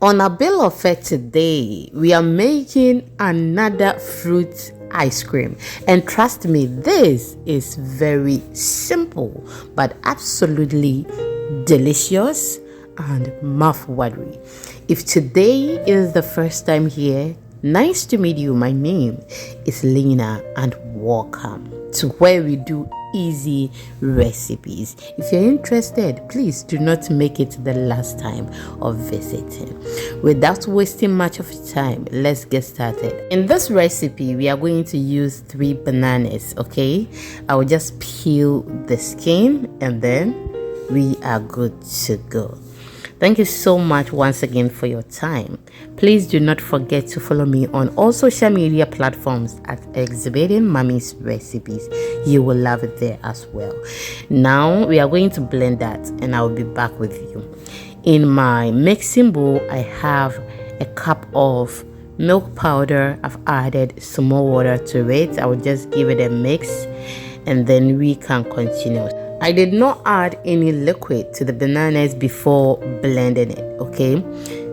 On Abele today, we are making another fruit ice cream, and trust me, this is very simple but absolutely delicious and mouth-watering. If today is the first time here, nice to meet you. My name is Lena and welcome to where we do easy recipes. If you're interested, please do not make it the last time of visiting. Without wasting much of your time, let's get started. In this recipe, we are going to use 3 bananas, okay? I will just peel the skin and then we are good to go. Thank you so much once again for your time. Please do not forget to follow me on all social media platforms at Exhibiting Mommy's Recipes. You will love it there as well. Now we are going to blend that and I will be back with you. In my mixing bowl, I have a cup of milk powder. I've added some more water to it. I will just give it a mix and then we can continue. I did not add any liquid to the bananas before blending it, okay?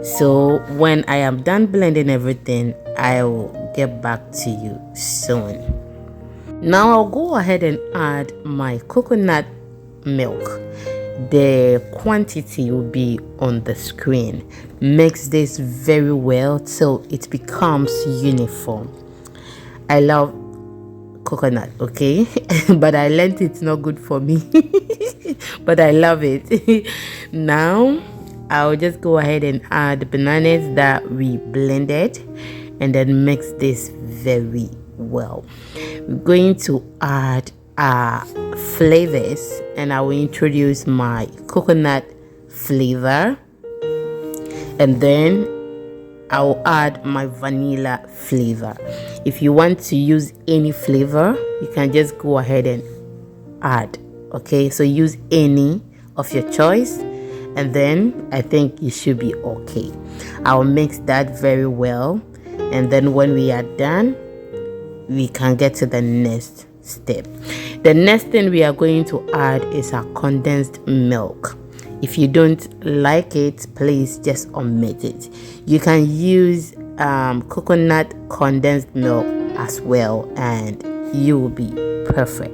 So when I am done blending everything, I will get back to you soon. Now I'll go ahead and add my coconut milk. The quantity will be on the screen. Mix this very well till it becomes uniform. I love coconut, okay? But I learned it's not good for me. But I love it. Now I'll just go ahead and add the bananas that we blended and then mix this very well. We're going to add flavors and I will introduce my coconut flavor and then I'll add my vanilla flavor. If you want to use any flavor, you can just go ahead and add, okay? So use any of your choice and then I think you should be okay. I'll mix that very well and then when we are done, we can get to the next step. The next thing we are going to add is our condensed milk. If you don't like it, please just omit it. You can use coconut condensed milk as well and you will be perfect.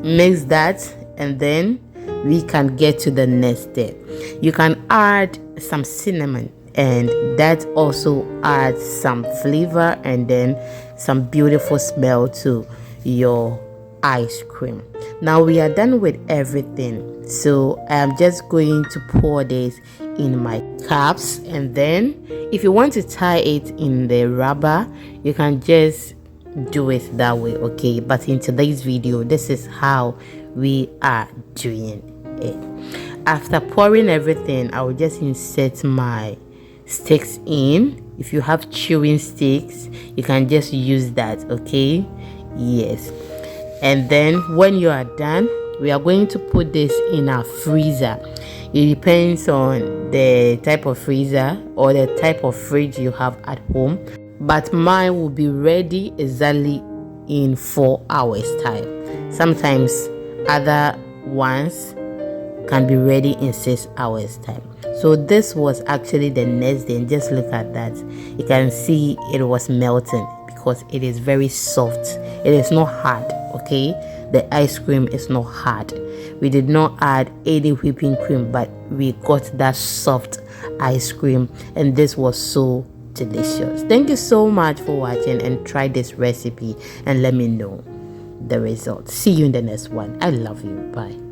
Mix that and then we can get to the next step. You can add some cinnamon and that also adds some flavor and then some beautiful smell to your ice cream. Now we are done with everything, so I'm just going to pour this in my cups and then if you want to tie it in the rubber, you can just do it that way, okay? But in today's video, this is how we are doing it. After pouring everything, I will just insert my sticks in. If you have chewing sticks, you can just use that, okay? Yes. And then when you are done, we are going to put this in our freezer. It depends on the type of freezer or the type of fridge you have at home, but mine will be ready exactly in 4 hours time. Sometimes other ones can be ready in 6 hours time. So this was actually the next day, and just look at that. You can see it was melting because it is very soft. It is not hard, okay? The ice cream is not hard. We did not add any whipping cream, but we got that soft ice cream and this was so delicious. Thank you so much for watching and try this recipe and let me know the results. See you in the next one. I love you. Bye.